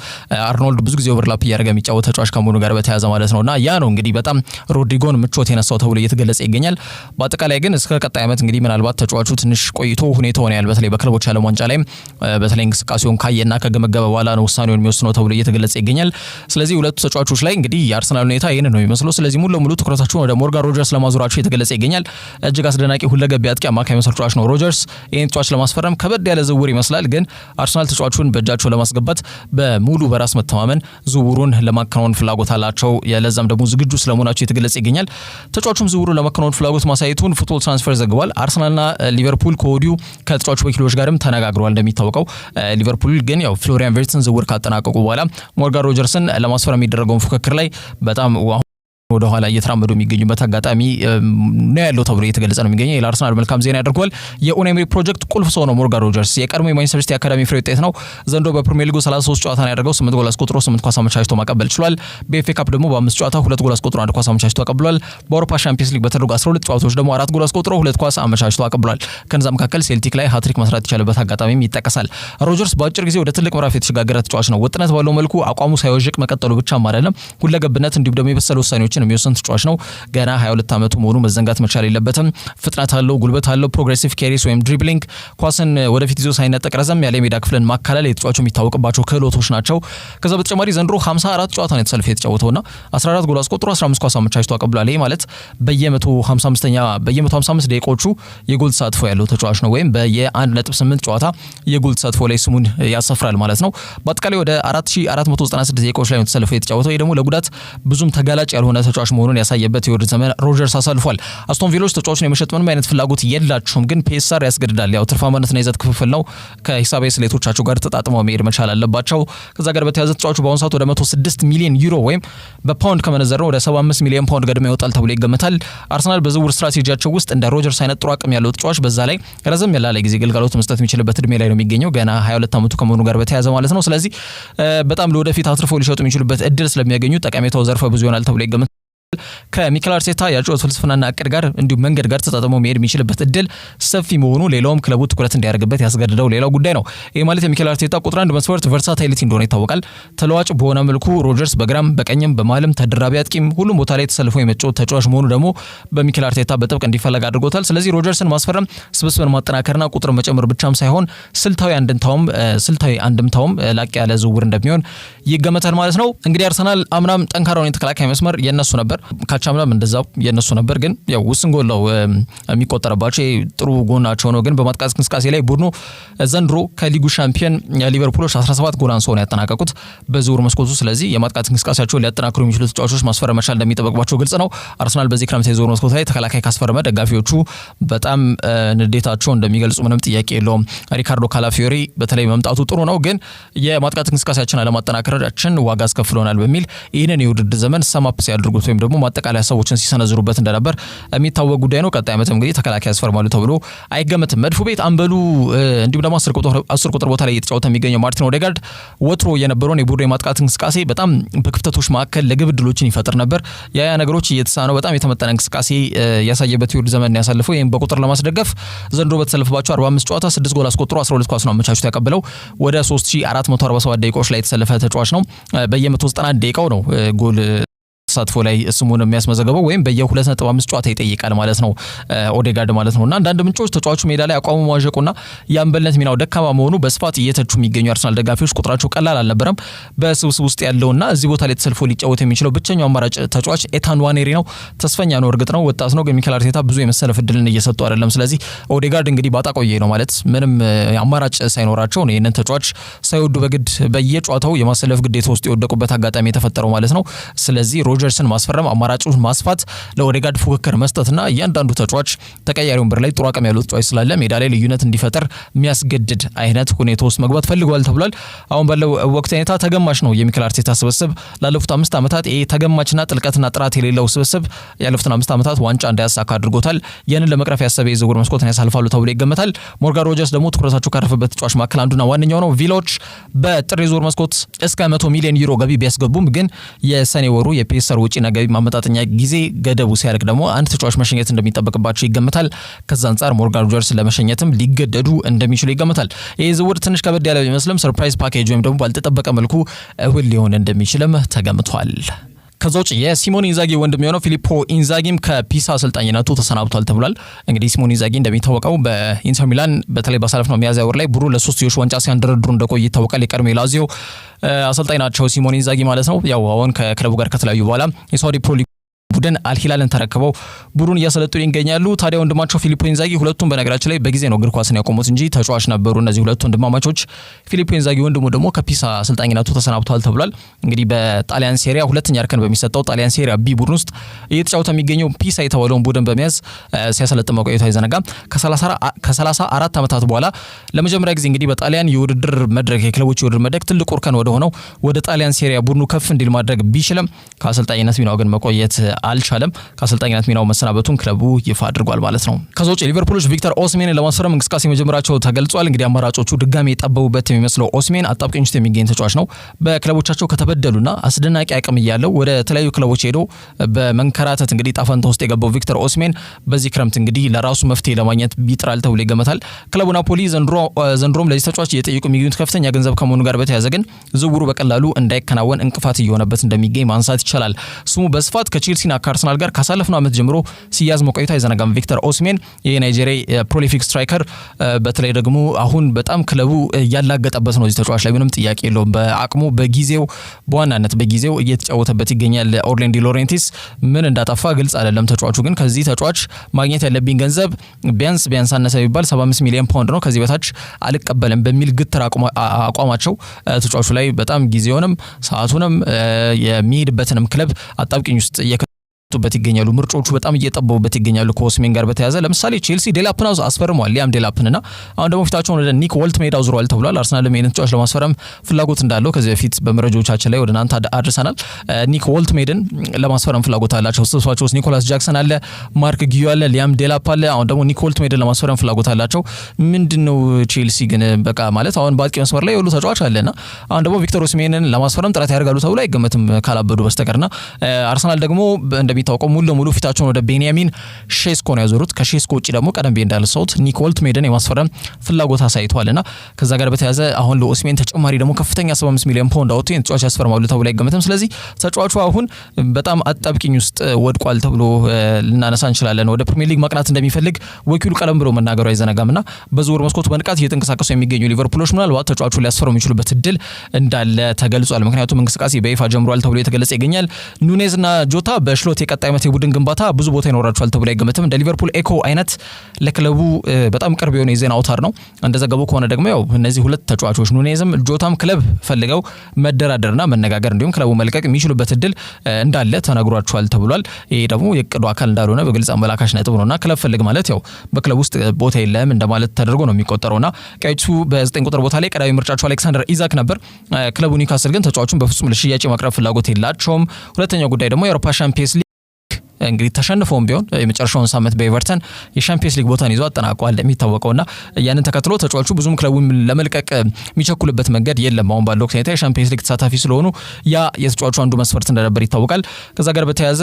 አርኖልድ ብዙ ጊዜ ኦቨርላፕ እያደረገ የሚጫወት ተጫዋች ከመሆኑ ጋር በተያያዘ ማለት ነውና ያ ነው እንግዲህ በጣም ሮድሪጎን ምቾት የነሳው ተብሎ እየተገለጸ ይገኛል። በአጠቃላይ ግን እስከ ቀጣይ ዓመት እንግዲህ ምናልባት ተጫዋቹ ትንሽ ቆይቶ ሁኔታውን ያል በተለይ በክለቦች ዓለም ዋንጫ ላይ በተለይ እንቅስቃሴውን ካየና ከገመገበ በኋላ ነው ውሳኔውን የሚወስነው ተብሎ እየተገለጸ ይገኛል። ስለዚህ ሁለቱ ተጫዋቾች ላይ እንግዲህ የአርሰናል ሁኔታ ይሄንን ነው የሚመስለው። ስለዚህ ሙሉ ለሙሉ ትኩረታቸውን ወደ ሞርጋን ሮጀርስ ለማዞራቸው የተገለጸ ይገኛል። እጅግ አስደናቂ ሁለገብ አጥቂ አማካይ መሰል ተጫዋች ነው ሮጀርስ። ይህን ተጫዋች ለማስፈረም ከበድ ያለ ዝውውር ይመስላል። ግን አርሰናል ተጫዋቹን በእጃቸው ለማስገባት በሙሉ በራስ መተማመን ዝውውሩን ለማከናወን ፍላጎት አላቸው። ለዛም ደግሞ ዝግጁ ስለመሆናቸው የተገለጸ ይገኛል። ተጫዋቹም ዝውውሩን ለማከናወን ፍላጎት ማሳየቱን ፉትቦል ትራንስፈር ዘግቧል። አርሰናልና ሊቨርፑል ከወዲሁ ከተጫዋቹ ወኪሎች ጋርም ተነጋግረዋል። እንደሚታወቀው ሊቨርፑል ግን ያው ፍሎሪያን ቨርትስን ዝውውር ካጠናቀቁ በኋላ ሞርጋን ሮጀርስን ለማስፈረም የሚደረገውን ፉክክር ላይ በጣም ወደ ኋላ እየተራመዱ የሚገኙበት አጋጣሚ ነው ያለው ተብሎ እየተገለጸ ነው የሚገኘው። ለአርሰናል መልካም ዜና ያደርጓል። የኡናይ ኤመሪ ፕሮጀክት ቁልፍ ሰው ነው ሞርጋን ሮጀርስ። የቀድሞ የማንቸስተር ሲቲ አካዳሚ ፍሬ ውጤት ነው። ዘንድሮ በፕሪሚየር ሊጉ 33 ጨዋታ ነው ያደረገው። 8 ጎል አስቆጥሮ 8 ኳስ አመቻችቶ ማቀበል ችሏል። በኤፍኤ ካፕ ደግሞ በ5 ጨዋታ 2 ጎል አስቆጥሮ 1 ኳስ አመቻችቶ አቀብሏል። በአውሮፓ ሻምፒየንስ ሊግ በተደረጉ 12 ጨዋታዎች ደግሞ 4 ጎል አስቆጥሮ 2 ኳስ አመቻችቶ አቀብሏል። ከነዛ መካከል ሴልቲክ ላይ ሃትሪክ መስራት የቻለበት አጋጣሚም ይጠቀሳል። ሮጀርስ በአጭር ጊዜ ወደ ትልቅ ምዕራፍ የተሸጋገረ ተጫዋች ነው። ወጥነት ባለው መልኩ አቋሙ ሳይወዥቅ መቀጠሉ ብቻም አይደለም፣ ሁለገብነት እንዲሁም ደግሞ የበሰሉ ውሳኔዎችን ነገሮችን የሚወስን ተጫዋች ነው። ገና 22 ዓመቱ መሆኑ መዘንጋት መቻል የለበትም። ፍጥነት አለው፣ ጉልበት አለው፣ ፕሮግሬሲቭ ኬሪስ ወይም ድሪብሊንግ፣ ኳስን ወደፊት ይዞ ሳይነጠቅ ረዘም ያለ ሜዳ ክፍልን ማካለል የተጫዋቹ የሚታወቅባቸው ክህሎቶች ናቸው። ከዛ በተጨማሪ ዘንድሮ 54 ጨዋታ ነው የተሰልፈ የተጫወተውና 14 ጎል አስቆጥሮ 15 ኳስ አመቻችቶ አቀብሏል። ይሄ ማለት በየ155 ደቂቃዎቹ የጎል ተሳትፎ ያለው ተጫዋች ነው፣ ወይም በየ1.8 ጨዋታ የጎል ተሳትፎ ላይ ስሙን ያሰፍራል ማለት ነው። በአጠቃላይ ወደ 4496 ደቂቃዎች ላይ ነው የተሰልፈው የተጫወተው። ይሄ ደግሞ ለጉዳት ብዙም ተጋላጭ ያልሆነ ተጫዋች መሆኑን ያሳየበት የውድድር ዘመን ሮጀርስ አሳልፏል። አስቶን ቪሎች ተጫዋቹን የመሸጥ ምንም አይነት ፍላጎት የላቸውም፣ ግን ፒኤስአር ያስገድዳል። ያው ትርፋማነትና የይዘት ክፍፍል ነው። ከሂሳባዊ ስሌቶቻቸው ጋር ተጣጥመው መሄድ መቻል አለባቸው። ከዛ ጋር በተያያዘ ተጫዋቹ በአሁኑ ሰዓት ወደ 106 ሚሊዮን ዩሮ ወይም በፓውንድ ከመነዘር ነው ወደ 75 ሚሊዮን ፓውንድ ገድማ ይወጣል ተብሎ ይገመታል። አርሰናል በዝውውር ስትራቴጂያቸው ውስጥ እንደ ሮጀርስ አይነት ጥሩ አቅም ያለው ተጫዋች በዛ ላይ ረዘም ያለ ጊዜ ግልጋሎት መስጠት የሚችልበት እድሜ ላይ ነው የሚገኘው፣ ገና 22 ዓመቱ ከመሆኑ ጋር በተያያዘ ማለት ነው። ስለዚህ በጣም ለወደፊት አትርፎ ሊሸጡ የሚችሉበት እድል ስለሚያገኙ ጠቀሜታው ዘርፈ ብዙ ይሆናል ተብሎ ይገመታል። ከሚኬል አርቴታ የጨዋታ ፍልስፍናና እቅድ ጋር እንዲሁም መንገድ ጋር ተጣጥሞ መሄድ የሚችልበት እድል ሰፊ መሆኑ ሌላውም ክለቡ ትኩረት እንዲያደርግበት ያስገድደው ሌላው ጉዳይ ነው። ይህ ማለት የሚኬል አርቴታ ቁጥር 1 መስፈርት ቨርሳታይሊቲ እንደሆነ ይታወቃል። ተለዋጭ በሆነ መልኩ ሮጀርስ በግራም በቀኝም በመሃልም ተደራቢ አጥቂም ሁሉም ቦታ ላይ ተሰልፎ የመጫወት ተጫዋች መሆኑ ደግሞ በሚኬል አርቴታ በጥብቅ እንዲፈለግ አድርጎታል። ስለዚህ ሮጀርስን ማስፈረም ስብስብን ማጠናከርና ቁጥር መጨመር ብቻም ሳይሆን ስልታዊ አንድምታውም ላቅ ያለ ዝውውር እንደሚሆን ይገመታል ማለት ነው። እንግዲህ አርሰናል አምናም ጠንካራውን የተከላካይ መስመር የነሱ ነበር፣ ካቻምናም እንደዛው የነሱ ነበር። ግን ያው ውስን ጎል ነው የሚቆጠረባቸው፣ ጥሩ ጎናቸው ነው። ግን በማጥቃት እንቅስቃሴ ላይ ቡድኑ ዘንድሮ ከሊጉ ሻምፒዮን ሊቨርፑሎች 17 ጎል አንሰው ነው ያጠናቀቁት በዝውውር መስኮቱ። ስለዚህ የማጥቃት እንቅስቃሴያቸውን ሊያጠናክሩ የሚችሉ ተጫዋቾች ማስፈረም መቻል እንደሚጠበቅባቸው ግልጽ ነው። አርሰናል በዚህ ክረምት የዝውውር መስኮት ላይ ተከላካይ ካስፈረመ ደጋፊዎቹ በጣም ንዴታቸው እንደሚገልጹ ምንም ጥያቄ የለውም። ሪካርዶ ካላፊዮሪ በተለይ መምጣቱ ጥሩ ነው፣ ግን የማጥቃት እንቅስቃሴያችን አለማጠናከራችን ዋጋ አስከፍሎናል በሚል ይህንን የውድድር ዘመን ሰማፕ ሲያደርጉት ወይም ደግሞ ማጠቃለያ ሰዎችን ሲሰነዝሩበት እንደነበር የሚታወቅ ጉዳይ ነው። ቀጣይ ዓመትም እንግዲህ ተከላካይ ያስፈርማሉ ተብሎ አይገመትም። መድፉ ቤት አምበሉ እንዲሁም ደግሞ 10 ቁጥር ቦታ ላይ እየተጫወተ የሚገኘው ማርቲን ኦዴጋርድ ወትሮ የነበረውን የቡድኑ የማጥቃት እንቅስቃሴ በጣም በክፍተቶች መካከል ለግብ ዕድሎችን ይፈጥር ነበር። ያ ነገሮች እየተሳነው በጣም የተመጠነ እንቅስቃሴ ያሳየበት የውድድር ዘመን ያሳልፈው። ይህም በቁጥር ለማስደገፍ ዘንድሮ በተሰለፈባቸው 45 ጨዋታ 6 ጎል አስቆጥሮ 12 ኳስ ነው አመቻችቶ ያቀበለው። ወደ 3447 ደቂቃዎች ላይ የተሰለፈ ተጫዋች ነው። በየ191 ደቂቃው ነው ጎል ተሳትፎ ላይ ስሙን የሚያስመዘገበው ወይም በየ2.5 ጨዋታ ይጠይቃል ማለት ነው ኦዴጋርድ ማለት ነውና አንዳንድ ምንጮች ተጫዋቹ ሜዳ ላይ አቋሙ መዋዠቁና የአምበልነት ሚናው ደካማ መሆኑ በስፋት እየተቹ የሚገኙ አርሰናል ደጋፊዎች ቁጥራቸው ቀላል አልነበረም በስብስብ ውስጥ ያለውና እዚህ ቦታ ላይ ተሰልፎ ሊጫወት የሚችለው ብቸኛው አማራጭ ተጫዋች ኤታን ዋኔሪ ነው። ተስፈኛ ነው፣ እርግጥ ነው ወጣት ነው፣ ግን ሚኬል አርቴታ ብዙ የመሰለፍ እድልን እየሰጡ አይደለም። ስለዚህ ኦዴጋርድ እንግዲህ ባጣቆየ ነው ማለት ምንም አማራጭ ሳይኖራቸው ነው ይሄንን ተጫዋች ሳይወዱ በግድ በየጨዋታው የማሰለፍ ግዴታ ውስጥ የወደቁበት አጋጣሚ የተፈጠረው ማለት ነው። ስለዚህ ሮጀርስን ማስፈረም አማራጩን ማስፋት ለኦዴጋርድ ፉክክር መስጠትና እያንዳንዱ ተጫዋች ተቀያሪ ወንበር ላይ ጥሩ አቅም ያለው ተጫዋች ስላለ ሜዳ ላይ ልዩነት እንዲፈጠር የሚያስገድድ አይነት ሁኔታ ውስጥ መግባት ፈልጓል ተብሏል። አሁን ባለው ወቅት ሁኔታ ተገማች ነው የሚኬል አርቴታ ስብስብ ላለፉት 5 ዓመታት ይሄ ተገማችና ጥልቀትና ጥራት የሌለው ስብስብ ያለፉትን 5 ዓመታት ዋንጫ እንዳያሳካ አድርጎታል። ያንን ለመቅረፍ ያሰበ የዝውውር መስኮትን ያሳልፋሉ ተብሎ ይገመታል። ሞርጋን ሮጀርስ ደግሞ ትኩረታቸው ካረፈበት ተጫዋች መካከል አንዱና ዋነኛው ነው። ቪላዎች በጥር የዝውውር መስኮት እስከ 100 ሚሊዮን ዩሮ ገቢ ቢያስገቡም ግን የሰኔ ወሩ የፒኤስአር ወጪና ገቢ ማመጣጠኛ ጊዜ ገደቡ ሲያልቅ ደግሞ አንድ ተጫዋች መሸኘት እንደሚጠበቅባቸው ይገመታል። ከዛ አንጻር ሞርጋን ሮጀርስ ለመሸኘትም ሊገደዱ እንደሚችሉ ይገመታል። ይህ ዝውውር ትንሽ ከበድ ያለ ቢመስልም ሰርፕራይዝ ፓኬጅ ወይም ደግሞ ባልተጠበቀ መልኩ እውን ሊሆን እንደሚችልም ተገምቷል። ከዛ ውጭ የሲሞኔ ኢንዛጊ ወንድም የሆነው ፊሊፖ ኢንዛጊም ከፒሳ አሰልጣኝነቱ ተሰናብቷል ተብሏል። እንግዲህ ሲሞኔ ኢንዛጊ እንደሚታወቀው በኢንተር ሚላን በተለይ ባሳለፍነው ሚያዝያ ወር ላይ ቡድኑ ለ3 ዋንጫ ሲያንደረድሩ እንደቆየ ይታወቃል። የቀድሞ የላዚዮ አሰልጣኝ ናቸው ሲሞኔ ኢንዛጊ ማለት ነው። ያው አሁን ከክለቡ ጋር ከተለያዩ በኋላ የሳውዲ ፕሮ ሊግ ቡድን አልሂላልን ተረክበው ቡድኑን እያሰለጡ ይገኛሉ። ታዲያ ወንድማቸው ፊሊፖ ኢንዛጊ ሁለቱም በነገራችን ላይ በጊዜ ነው እግር ኳስን ያቆሙት እንጂ ተጫዋች ነበሩ እነዚህ ሁለቱ ወንድማማቾች። ፊሊፖ ኢንዛጊ ወንድሙ ደግሞ ከፒሳ አሰልጣኝነቱ ተሰናብቷል ተብሏል። እንግዲህ በጣሊያን ሴሪያ ሁለተኛ እርከን በሚሰጠው ጣሊያን ሴሪያ ቢ ቡድን ውስጥ እየተጫወተ የሚገኘው ፒሳ የተባለውን ቡድን በመያዝ ሲያሰለጥን መቆየቱ አይዘነጋም። ከ34 ዓመታት በኋላ ለመጀመሪያ ጊዜ እንግዲህ በጣሊያን የውድድር መድረክ የክለቦች የውድድር መድረክ ትልቁ እርከን ወደ ሆነው ወደ ጣሊያን ሴሪያ ቡድኑ ከፍ እንዲል ማድረግ ቢችልም ከአሰልጣኝነት ሚናው ግን መቆየት አልቻለም። ከአሰልጣኝነት ሚናው መሰናበቱን ክለቡ ይፋ አድርጓል ማለት ነው። ከዛ ውጭ ሊቨርፑሎች ቪክተር ኦስሜንን ለማስፈረም እንቅስቃሴ መጀመራቸው ተገልጿል። እንግዲህ አማራጮቹ ድጋሚ የጠበቡበት የሚመስለው ኦስሜን አጣብቂኝ ውስጥ የሚገኝ ተጫዋች ነው። በክለቦቻቸው ከተበደሉና አስደናቂ አቅም እያለው ወደ ተለያዩ ክለቦች ሄዶ በመንከራተት እንግዲህ ጣፈንታ ውስጥ የገባው ቪክተር ኦስሜን በዚህ ክረምት እንግዲህ ለራሱ መፍትሄ ለማግኘት ቢጥራል ተብሎ ይገመታል። ክለቡ ናፖሊ ዘንድሮም ለዚህ ተጫዋች እየጠየቁ የሚገኙት ከፍተኛ ገንዘብ ከመሆኑ ጋር በተያያዘ ግን ዝውውሩ በቀላሉ እንዳይከናወን እንቅፋት እየሆነበት እንደሚገኝ ማንሳት ይቻላል። ስሙ በስፋት ከቼልሲና ፊዮረንቲና ከአርሰናል ጋር ካሳለፍነው ዓመት ጀምሮ ሲያዝ መቆየቱ አይዘነጋም። ቪክተር ኦሲሜን የናይጄሪያ ፕሮሊፊክ ስትራይከር በተለይ ደግሞ አሁን በጣም ክለቡ ያላገጠበት ነው። እዚህ ተጫዋች ላይ ምንም ጥያቄ የለውም። በአቅሙ በዋናነት በጊዜው እየተጫወተበት ይገኛል። ኦርላንዶ ዲ ላውሬንቲስ ምን እንዳጠፋ ግልጽ አይደለም። ተጫዋቹ ግን ከዚህ ተጫዋች ማግኘት ያለብኝ ገንዘብ ቢያንስ አነሰ ቢባል 75 ሚሊዮን ፓውንድ ነው፣ ከዚህ በታች አልቀበልም በሚል ግትር አቋማቸው ተጫዋቹ ላይ በጣም ጊዜውንም ሰዓቱንም የሚሄድበትንም ክለብ አጣብቂኝ ውስጥ በት ይገኛሉ። ምርጮቹ በጣም እየጠበቡበት ይገኛሉ። ከኦሲሜን ጋር በተያያዘ ለምሳሌ ቼልሲ ዴላፕን አስፈርሟል። ሊያም ዴላፕንና አሁን ደግሞ ፊታቸውን ወደ ኒክ ወልትሜድ አዙረዋል ተብሏል። አርሰናልም ይህንን ተጫዋች ለማስፈረም ፍላጎት እንዳለው ከዚህ በፊት በመረጃዎቻችን ላይ ወደ እናንተ አድርሰናል። ኒክ ወልትሜድን ለማስፈረም ፍላጎት አላቸው። ስብስባቸው ውስጥ ኒኮላስ ጃክሰን አለ፣ ማርክ ጊዩ አለ፣ ሊያም ዴላፕ አለ። አሁን ደግሞ ኒክ ወልትሜድን ለማስፈረም ፍላጎት አላቸው። ምንድነው ቼልሲ ግን በቃ ማለት አሁን በአጥቂ መስመር ላይ የሁሉ ተጫዋች አለና አሁን ደግሞ ቪክተር ኦሲሜንን ለማስፈረም ጥረት ያደርጋሉ ተብሎ አይገመትም ካላበዱ በስተቀርና አርሰናል ደግሞ እንደሚታወቀው ሙሉ ለሙሉ ፊታቸውን ወደ ቤንያሚን ሼስኮ ነው ያዞሩት። ከሼስኮ ውጪ ደግሞ ቀደም ብዬ እንዳልሰውት ኒክ ወልትሜድን የማስፈረም ፍላጎት አሳይቷልና ከዛ ጋር በተያያዘ አሁን ለኦሲሜን ተጨማሪ ደግሞ ከፍተኛ 75 ሚሊዮን ፓውንድ አውጥተው ተጫዋች ያስፈርማሉ ተብሎ አይገመትም። ስለዚህ ተጫዋቹ አሁን በጣም አጣብቂኝ ውስጥ ወድቋል ተብሎ ልናነሳ እንችላለን። ወደ ፕሪሚየር ሊግ ማቅናት እንደሚፈልግ ወኪሉ ቀደም ብሎ መናገሩ አይዘነጋምና በዝውውር መስኮቱ በንቃት እየተንቀሳቀሱ የሚገኙ ሊቨርፑሎች ምናልባት ተጫዋቹ ሊያስፈርሙ የሚችሉበት እድል እንዳለ ተገልጿል። ምክንያቱም እንቅስቃሴ በይፋ ጀምሯል ተብሎ የተገለጸ ይገኛል። ኑኔዝና ጆታ በሽሎት የቀጣይ ቡድን ግንባታ ብዙ ቦታ ይኖራቸዋል ተብሎ አይገመትም። እንደ ሊቨርፑል ኤኮ አይነት ለክለቡ በጣም ቅርብ የሆነ የዜና አውታር ነው። እንደዘገበው ከሆነ ደግሞ ያው እነዚህ ሁለት ተጫዋቾች ኑኔዝም ጆታም ክለብ ፈልገው መደራደርና መነጋገር እንዲሁም ክለቡ መልቀቅ የሚችሉበት እድል እንዳለ ተነግሯቸዋል ተብሏል። ይሄ ደግሞ የቅዱ አካል እንዳልሆነ በግልጽ አመላካሽ ነጥብ ነውና ክለብ ፈልግ ማለት ያው በክለብ ውስጥ ቦታ የለም እንደማለት ተደርጎ ነው የሚቆጠረውና ቀይቱ በ9 ቁጥር ቦታ ላይ ቀዳሚ ምርጫቸው አሌክሳንደር ኢዛክ ነበር። ክለቡ ኒውካስል ግን ተጫዋቹን በፍጹም ለሽያጭ ማቅረብ ፍላጎት የላቸውም። ሁለተኛው ጉዳይ ደግሞ የአውሮፓ ሻምፒየንስ እንግዲህ ተሸንፈውም ቢሆን የመጨረሻውን ሳምንት በኤቨርተን የሻምፒየንስ ሊግ ቦታን ይዞ አጠናቋል እንደሚታወቀውና ያንን ተከትሎ ተጫዋቹ ብዙም ክለቡን ለመልቀቅ የሚቸኩልበት መንገድ የለም። አሁን ባለው ሁኔታ የሻምፒየንስ ሊግ ተሳታፊ ስለሆኑ ያ የተጫዋቹ አንዱ መስፈርት እንደነበር ይታወቃል። ከዛ ጋር በተያያዘ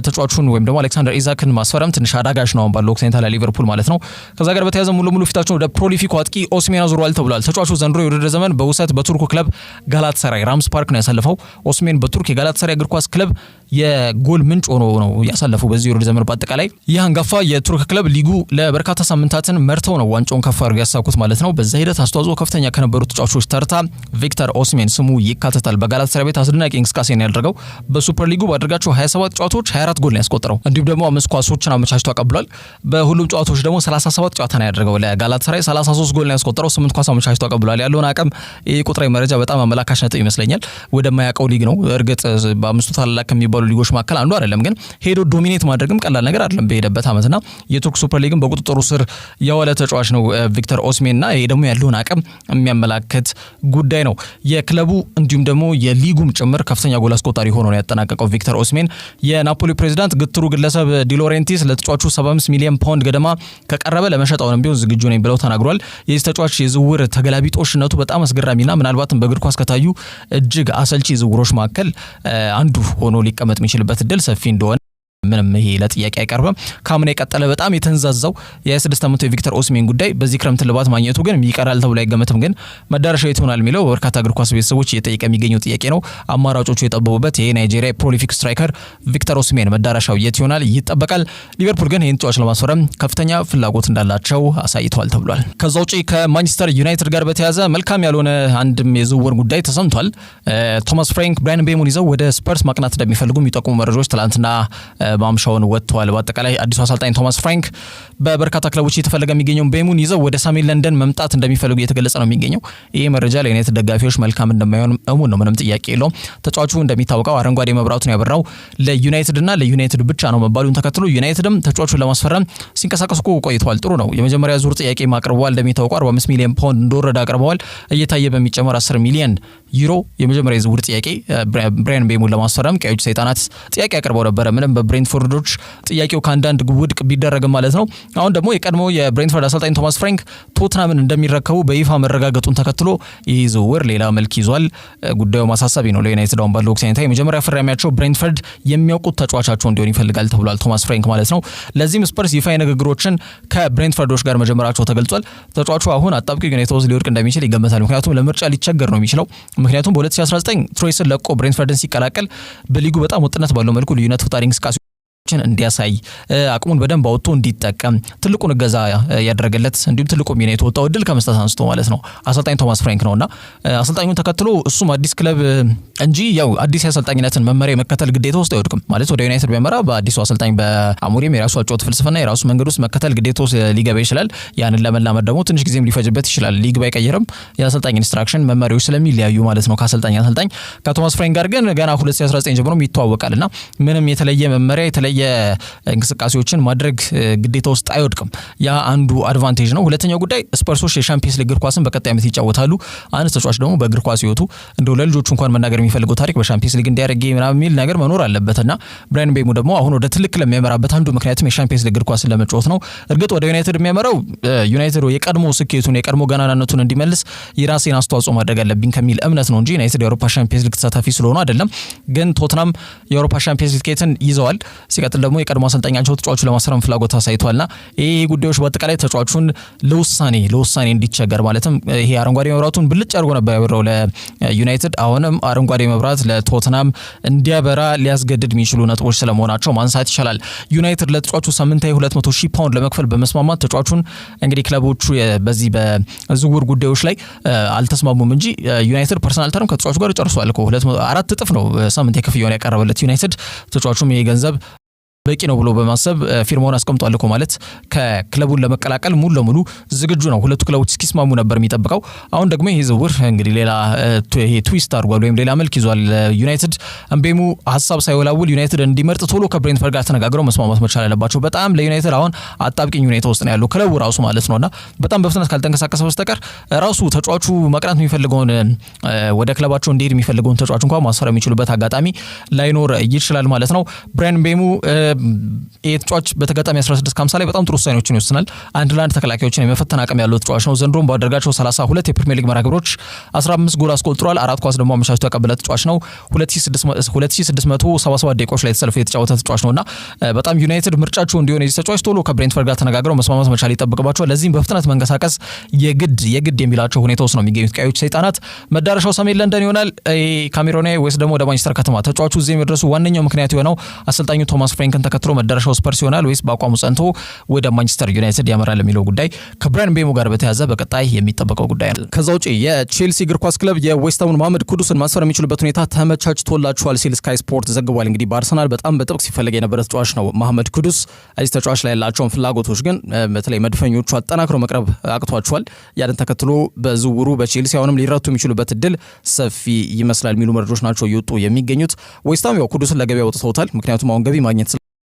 ተጫዋቹን ወይም ደግሞ አሌክሳንደር ኢዛክን ማስፈረም ትንሽ አዳጋች ነው አሁን ባለው ሁኔታ ለሊቨርፑል ማለት ነው። ከዛ ጋር በተያያዘ ሙሉ ፊታቸውን ወደ ፕሮሊፊክ አጥቂ ኦሲሜን አዙረዋል ተብሏል። ተጫዋቹ ዘንድሮ የውድድር ዘመን በውሰት በቱርኩ ክለብ ጋላታሳራይ ራምስ ፓርክ ነው ያሳለፈው። ኦሲሜን በቱርክ የጋላታሳራይ እግር ኳስ ክለብ የጎል ምንጭ ሆኖ ነው ያሳለፈው በዚህ የውድድር ዘመን በአጠቃላይ። ይህ አንጋፋ የቱርክ ክለብ ሊጉ ለበርካታ ሳምንታትን መርተው ነው ዋንጫውን ከፍ አድርገው ያሳኩት ማለት ነው። በዛ ሂደት አስተዋጽኦ ከፍተኛ ከነበሩ ተጫዋቾች ተርታ ቪክተር ኦሲሜን ስሙ ይካተታል። በጋላታሳራይ ቤት አስደናቂ እንቅስቃሴ ነው ያደረገው። በሱፐር ሊጉ ባደረጋቸው 27 ጨዋታዎች 24 ጎል ነው ያስቆጠረው። እንዲሁም ደግሞ 5 ኳሶችን አመቻችቶ አቀብሏል። በሁሉም ጨዋታዎች ደግሞ 37 ጨዋታ ነው ያደረገው። ለጋላታሳራይ 33 ጎል ነው ያስቆጠረው፣ 8 ኳስ አመቻችቶ አቀብሏል። ያለውን አቅም ቁጥራዊ መረጃ በጣም አመላካሽ ነጥብ ይመስለኛል። ወደማያውቀው ሊግ ነው እርግጥ በአምስቱ ታላላቅ ከሚባሉ ሊጎች መካከል አንዱ አይደለም፣ ግን ሄዶ ዶሚኔት ማድረግም ቀላል ነገር አይደለም በሄደበት ዓመትና የቱርክ ሱፐር ሊግን በቁጥጥሩ ስር ያዋለ ተጫዋች ነው ቪክተር ኦሲሜንና ይሄ ደግሞ ያለውን አቅም የሚያመላክት ጉዳይ ነው። የክለቡ እንዲሁም ደግሞ የሊጉም ጭምር ከፍተኛ ጎል አስቆጣሪ ሆኖ ነው ያጠናቀቀው ቪክተር ኦሲሜን። የናፖሊ ፕሬዚዳንት ግትሩ ግለሰብ ዲ ላውሬንቲስ ለተጫዋቹ 75 ሚሊዮን ፓውንድ ገደማ ከቀረበ ለመሸጥ አሁንም ቢሆን ዝግጁ ነኝ ብለው ተናግሯል። የዚህ ተጫዋች የዝውውር ተገላቢጦሽነቱ በጣም አስገራሚና ምናልባትም በእግር ኳስ ከታዩ እጅግ አሰልቺ ዝውውሮች መካከል አንዱ ሆኖ ሊቀመጥ የሚችልበት እድል ሰፊ እንደሆነ ምንም ይሄ ለጥያቄ አይቀርብም። ካምና የቀጠለ በጣም የተንዛዛው የ26 ዓመቱ የቪክተር ኦሲሜን ጉዳይ በዚህ ክረምት ልባት ማግኘቱ ግን ይቀራል ተብሎ አይገመትም። ግን መዳረሻው የት ይሆናል የሚለው በርካታ እግር ኳስ ቤተሰቦች እየጠየቀ የሚገኘው ጥያቄ ነው። አማራጮቹ የጠበቡበት የናይጄሪያ ፕሮሊፊክ ስትራይከር ቪክተር ኦሲሜን መዳረሻው የት ይሆናል ይጠበቃል። ሊቨርፑል ግን ይህን ተጫዋች ለማስፈረም ከፍተኛ ፍላጎት እንዳላቸው አሳይቷል ተብሏል። ከዛ ውጪ ከማንቸስተር ዩናይትድ ጋር በተያያዘ መልካም ያልሆነ አንድም የዝውውር ጉዳይ ተሰምቷል። ቶማስ ፍራንክ ብራያን ምቤሞን ይዘው ወደ ስፐርስ ማቅናት እንደሚፈልጉ የሚጠቁሙ መረጃዎች ትላንትና ማምሻውን ወጥቷል። በአጠቃላይ አዲሱ አሰልጣኝ ቶማስ ፍራንክ በበርካታ ክለቦች እየተፈለገ የሚገኘው ምቤሞን ይዘው ወደ ሰሜን ለንደን መምጣት እንደሚፈልጉ እየተገለጸ ነው የሚገኘው። ይሄ መረጃ ለዩናይትድ ደጋፊዎች መልካም እንደማይሆን እሙን ነው፣ ምንም ጥያቄ የለውም። ተጫዋቹ እንደሚታወቀው አረንጓዴ መብራቱን ያበራው ለዩናይትድና ለዩናይትድ ብቻ ነው መባሉን ተከትሎ ዩናይትድም ተጫዋቹን ለማስፈረም ሲንቀሳቀሱ ቆይተዋል። ጥሩ ነው። የመጀመሪያ ዙር ጥያቄ ማቅርበዋል። እንደሚታወቀው 45 ሚሊዮን ፓውንድ እንደወረደ አቅርበዋል። እየታየ በሚጨመር 10 ሚሊዮን ዩሮ የመጀመሪያ የዝውውር ጥያቄ ብራያን ምቤሞን ለማስፈረም ቀዮች ሰይጣናት ጥያቄ አቅርበው ነበረ። ምንም በብሬንትፎርዶች ጥያቄው ከአንዳንድ ውድቅ ቢደረግም ማለት ነው። አሁን ደግሞ የቀድሞ የብሬንትፎርድ አሰልጣኝ ቶማስ ፍራንክ ቶትናምን እንደሚረከቡ በይፋ መረጋገጡን ተከትሎ ይህ ዝውውር ሌላ መልክ ይዟል። ጉዳዩ ማሳሰቢ ነው ለዩናይትድ። አሁን ባለው ወቅት የመጀመሪያ ፈራሚያቸው ብሬንትፎርድ የሚያውቁት ተጫዋቻቸው እንዲሆን ይፈልጋል ተብሏል ቶማስ ፍራንክ ማለት ነው። ለዚህም ስፐርስ ይፋ ንግግሮችን ከብሬንትፎርዶች ጋር መጀመራቸው ተገልጿል። ተጫዋቹ አሁን አጣብቂኝ ሁኔታ ውስጥ ሊወድቅ እንደሚችል ይገመታል። ምክንያቱም ለምርጫ ሊቸገር ነው የሚችለው። ምክንያቱም በ2019 ትሮይስን ለቆ ብሬንትፎርድን ሲቀላቀል በሊጉ በጣም ወጥነት ባለው መልኩ ልዩነት ፈጣሪ እንቅስቃሴ እንዲያሳይ አቅሙን በደንብ አውጥቶ እንዲጠቀም ትልቁን እገዛ ያደረገለት እንዲሁም ትልቁ ሚና የተወጣው እድል ከመስጠት አንስቶ ማለት ነው አሰልጣኝ ቶማስ ፍራንክ ነውና አሰልጣኙን ተከትሎ እሱም አዲስ ክለብ እንጂ ያው አዲስ የአሰልጣኝነትን መመሪያ መከተል ግዴታ ውስጥ አይወድቅም ማለት ወደ ዩናይትድ ቢያመራ በአዲሱ አሰልጣኝ በአሞሪም የራሱ አጨዋወት ፍልስፍና የራሱ መንገድ ውስጥ መከተል ግዴታ ውስጥ ሊገባ ይችላል። ያንን ለመላመድ ደግሞ ትንሽ ጊዜም ሊፈጅበት ይችላል። ሊግ ባይቀየርም የአሰልጣኝ ኢንስትራክሽን መመሪያዎች ስለሚለያዩ ማለት ነው ከአሰልጣኝ አሰልጣኝ። ከቶማስ ፍራንክ ጋር ግን ገና 2019 ጀምሮ ይተዋወቃልና ምንም የተለየ መመሪያ የተለየ እንቅስቃሴዎችን ማድረግ ግዴታ ውስጥ አይወድቅም። ያ አንዱ አድቫንቴጅ ነው። ሁለተኛው ጉዳይ ስፐርሶች የሻምፒየንስ ሊግ እግር ኳስን በቀጣይ ዓመት ይጫወታሉ። አንድ ተጫዋች ደግሞ በእግር ኳስ ህይወቱ እንደው ለልጆቹ እንኳን መናገር የሚፈልገው ታሪክ በሻምፒየንስ ሊግ እንዲያደርግ ምናምን የሚል ነገር መኖር አለበትና ብራያን ቤሙ ደግሞ አሁን ወደ ትልቅ ክለብ የሚያመራበት አንዱ ምክንያቱም የሻምፒየንስ ሊግ እግር ኳስን ለመጫወት ነው። እርግጥ ወደ ዩናይትድ የሚያመራው ዩናይትድ የቀድሞ ስኬቱን የቀድሞ ገናናነቱን እንዲመልስ የራሴን አስተዋጽኦ ማድረግ አለብኝ ከሚል እምነት ነው እንጂ ዩናይትድ የአውሮፓ ሻምፒየንስ ሊግ ተሳታፊ ስለሆነ አይደለም። ግን ቶትናም የአውሮፓ ሻምፒየንስ ሊግ ቲኬትን ይዘዋል። ሲቀጥል ደግሞ የቀድሞ አሰልጣኛቸው ተጫዋቹ ለማስፈረም ፍላጎት አሳይቷልና ይሄ ጉዳዮች በአጠቃላይ ተጫዋቹን ለውሳኔ እንዲቸገር ማለትም ይሄ አረንጓዴ መብራቱን ብልጭ አድርጎ ነበር ያበራው ለዩናይትድ። አሁንም አረንጓዴ መብራት ለቶትናም እንዲያበራ ሊያስገድድ የሚችሉ ነጥቦች ስለመሆናቸው ማንሳት ይቻላል። ዩናይትድ ለተጫዋቹ ሳምንታዊ 200,000 ፓውንድ ለመክፈል በመስማማት ተጫዋቹን እንግዲህ ክለቦቹ በዚህ በዝውውር ጉዳዮች ላይ አልተስማሙም እንጂ ዩናይትድ ፐርሰናል ተርም ከተጫዋቹ ጋር ጨርሷል እኮ 4 እጥፍ ነው ሳምንት የክፍያውን ያቀረበለት ዩናይትድ። ተጫዋቹም ይሄ ገንዘብ በቂ ነው ብሎ በማሰብ ፊርማውን አስቀምጧል እኮ ማለት ከክለቡን ለመቀላቀል ሙሉ ለሙሉ ዝግጁ ነው። ሁለቱ ክለቦች እስኪስማሙ ነበር የሚጠብቀው። አሁን ደግሞ ይሄ ዝውውር እንግዲህ ሌላ ይሄ ትዊስት አድርጓል ወይም ሌላ መልክ ይዟል። ዩናይትድ እምቤሙ ሐሳብ ሳይወላውል ዩናይትድ እንዲመርጥ ቶሎ ከብሬንትፈርድ ጋር ተነጋግረው መስማማት መቻል አለባቸው። በጣም ለዩናይትድ አሁን አጣብቂኝ ሁኔታ ውስጥ ነው ያለው ክለቡ ራሱ ማለት ነውና በጣም በፍጥነት ካልተንቀሳቀሰ በስተቀር ራሱ ተጫዋቹ መቅናት የሚፈልገውን ወደ ክለባቸው እንዲሄድ የሚፈልገውን ተጫዋች እንኳን ማስፈረም የሚችሉበት አጋጣሚ ላይኖር ይችላል ማለት ነው። ብራያን ቤሙ ተጫዋች በተጋጣሚ 16-50 ላይ በጣም ጥሩ ውሳኔዎችን ይወስናል። አንድ ለአንድ ተከላካዮችን የመፈተን አቅም ያለው ተጫዋች ነው። ዘንድሮም ባደረጋቸው 32 የፕሪሚየር ሊግ መርሃግብሮች 15 ጎል አስቆጥሯል። 4 ኳስ ደግሞ አመቻችቶ ያቀበለ ተጫዋች ነው። 2677 ደቂቃዎች ላይ ተሰልፎ የተጫወተ ተጫዋች ነውና በጣም ዩናይትድ ምርጫቸው እንዲሆን የዚህ ተጫዋች ቶሎ ከብሬንትፈርድ ጋር ተነጋግረው መስማማት መቻል ይጠብቅባቸዋል። ለዚህም በፍጥነት መንቀሳቀስ የግድ የሚላቸው ሁኔታ ውስጥ ነው የሚገኙት ቀዮች ሰይጣናት። መዳረሻው ሰሜን ለንደን ይሆናል ካሜሮናዊ ወይስ ደግሞ ወደ ማንቸስተር ከተማ? ተጫዋቹ እዚህ የመድረሱ ዋነኛው ምክንያት የሆነው አሰልጣኙ ቶማስ ፍራንክን ተከትሎ መዳረሻው ስፐርስ ይሆናል ወይስ በአቋሙ ጸንቶ ወደ ማንቸስተር ዩናይትድ ያመራል የሚለው ጉዳይ ከብራያን ቤሙ ጋር በተያያዘ በቀጣይ የሚጠበቀው ጉዳይ ነው። ከዛ ውጪ የቼልሲ እግር ኳስ ክለብ የዌስትሃሙን መሐመድ ኩዱስን ማስፈር የሚችሉበት ሁኔታ ተመቻችቶላቸዋል ሲል ስካይ ስፖርት ዘግቧል። እንግዲህ በአርሰናል በጣም በጥብቅ ሲፈለግ የነበረ ተጫዋች ነው መሐመድ ኩዱስ። እዚህ ተጫዋች ላይ ያላቸውን ፍላጎቶች ግን በተለይ መድፈኞቹ አጠናክረው መቅረብ አቅቷቸዋል። ያንን ተከትሎ በዝውውሩ በቼልሲ አሁንም ሊረቱ የሚችሉበት እድል ሰፊ ይመስላል የሚሉ መረጃዎች ናቸው እየወጡ የሚገኙት። ዌስትሃም ያው ኩዱስን ለገበያ አውጥተውታል። ምክንያቱም አሁን ገቢ ማግኘት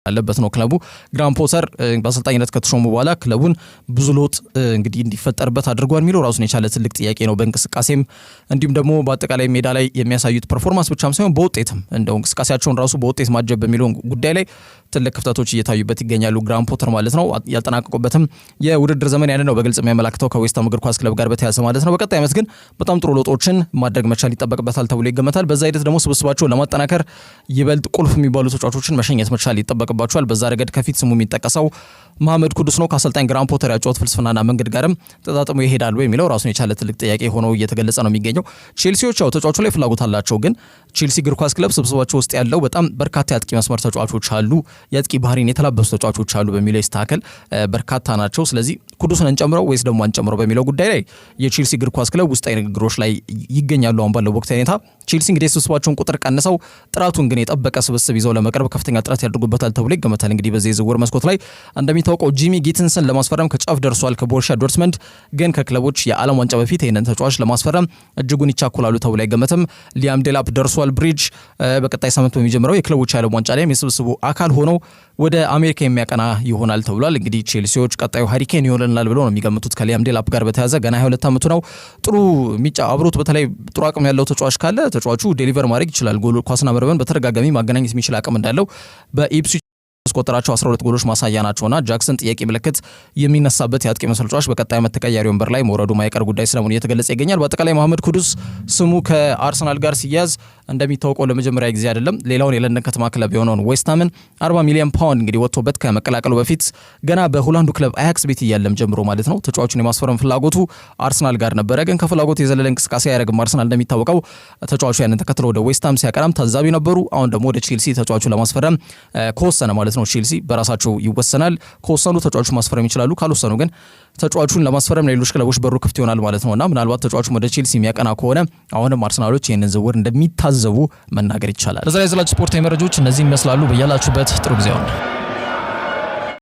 ያለበት ነው ክለቡ። ግራም ፖተር በአሰልጣኝነት ከተሾሙ በኋላ ክለቡን ብዙ ለውጥ እንግዲህ እንዲፈጠርበት አድርጓል የሚለው ራሱን የቻለ ትልቅ ጥያቄ ነው። በእንቅስቃሴም እንዲሁም ደግሞ በአጠቃላይ ሜዳ ላይ የሚያሳዩት ፐርፎርማንስ ብቻም ሳይሆን በውጤትም እንደው እንቅስቃሴያቸውን ራሱ በውጤት ማጀብ በሚለው ጉዳይ ላይ ትልቅ ክፍተቶች እየታዩበት ይገኛሉ። ግራም ፖተር ማለት ነው። ያጠናቀቁበትም የውድድር ዘመን ያን ነው በግልጽ የሚያመላክተው ከዌስትሃም እግር ኳስ ክለብ ጋር በተያያዘ ማለት ነው። በቀጣይ ዓመት ግን በጣም ጥሩ ለውጦችን ማድረግ መቻል ይጠበቅበታል ተብሎ ይገመታል። በዛ ሂደት ደግሞ ስብስባቸውን ለማጠናከር ይበልጥ ቁልፍ የሚባሉ ተጫዋቾችን መሸኘት መቻል ይጠበቅባቸዋል። በዛ ረገድ ከፊት ስሙ የሚጠቀሰው መሐመድ ኩዱስ ነው። ከአሰልጣኝ ግራም ፖተር ያጫወት ፍልስፍናና መንገድ ጋርም ተጣጥሞ ይሄዳሉ የሚለው ራሱን የቻለ ትልቅ ጥያቄ ሆኖ እየተገለጸ ነው የሚገኘው። ቼልሲዎች ያው ተጫዋቹ ላይ ፍላጎት አላቸው። ግን ቼልሲ እግር ኳስ ክለብ ስብስባቸው ውስጥ ያለው በጣም በርካታ የአጥቂ መስመር ተጫዋቾች አሉ፣ የአጥቂ ባህሪን የተላበሱ ተጫዋቾች አሉ በሚለው ይስተካከል በርካታ ናቸው። ስለዚህ ኩዱስን እንጨምረው ወይስ ደግሞ አንጨምረው በሚለው ጉዳይ ላይ የቼልሲ እግር ኳስ ክለብ ውስጣዊ ንግግሮች ላይ ይገኛሉ። አሁን ባለው ወቅታዊ ሁኔታ ቼልሲ እንግዲህ ስብስባቸውን ቁጥር ቀንሰው ጥራቱን ግን የጠበቀ ስብስብ ይዘው ለመቅረብ ከፍተኛ ጥረት ያደርጉበታል ተብሎ ይገመታል። እንግዲህ በዚህ የዝውውር መስኮት ላይ እንደሚታወቀው ጂሚ ጊትንሰን ለማስፈረም ከጫፍ ደርሷል ከቦሩሲያ ዶርትመንድ። ግን ከክለቦች የዓለም ዋንጫ በፊት ይህንን ተጫዋች ለማስፈረም እጅጉን ይቻኩላሉ ተብሎ አይገመትም። ሊያም ዴላፕ ደርሷል ብሪጅ በቀጣይ ሳምንት በሚጀምረው የክለቦች የዓለም ዋንጫ ላይም የስብስቡ አካል ሆኖ ወደ አሜሪካ የሚያቀና ይሆናል ተብሏል። እንግዲህ ቼልሲዎች ቀጣዩ ሃሪኬን ይሆንልናል ብለው ነው የሚገምቱት ከሊያም ዴላፕ ጋር በተያያዘ ገና 22 ዓመቱ ነው። ጥሩ ሚጫ አብሮት በተለይ ጥሩ አቅም ያለው ተጫዋች ካለ ተጫዋቹ ዴሊቨር ማድረግ ይችላል። ጎል ኳስና መረብን በተደጋጋሚ ማገናኘት የሚችል አቅም እንዳለው በኢፕስዊች ያስቆጠራቸው 12 ጎሎች ማሳያ ናቸውና ጃክሰን ጥያቄ ምልክት የሚነሳበት የአጥቂ መሰል ተጫዋች በቀጣይ ዓመት ተቀያሪ ወንበር ላይ መውረዱ ማይቀር ጉዳይ ስለመሆኑ እየተገለጸ ይገኛል። በአጠቃላይ መሐመድ ኩዱስ ስሙ ከአርሰናል ጋር ሲያዝ እንደሚታወቀው ለመጀመሪያ ጊዜ አይደለም። ሌላውን የለንደን ከተማ ክለብ የሆነውን ዌስትሃምን 40 ሚሊዮን ፓውንድ እንግዲህ ወጥቶበት ከመቀላቀሉ በፊት ገና በሆላንዱ ክለብ አያክስ ቤት እያለም ጀምሮ ማለት ነው ተጫዋቹን የማስፈረም ፍላጎቱ አርሰናል ጋር ነበረ። ግን ከፍላጎቱ የዘለለ እንቅስቃሴ ያደረግም አርሰናል እንደሚታወቀው ተጫዋቹ ያንን ተከትሎ ወደ ዌስትሃም ሲያቀናም ታዛቢ ነበሩ። አሁን ደግሞ ወደ ቼልሲ ተጫዋቹን ለማስፈረም ከወሰነ ማለት ነው ቼልሲ በራሳቸው ይወሰናል። ከወሰኑ ተጫዋቹ ማስፈረም ይችላሉ። ካልወሰኑ ግን ተጫዋቹን ለማስፈረም ለሌሎች ክለቦች በሩ ክፍት ይሆናል ማለት ነውና ምናልባት ተጫዋቹ ወደ ቼልሲ የሚያቀና ከሆነ አሁንም አርሰናሎች ይህንን ዝውውር እንደሚታዘቡ መናገር ይቻላል። በዛ ላይ ስፖርታዊ መረጃዎች እነዚህ ይመስላሉ። በያላችሁበት ጥሩ ጊዜ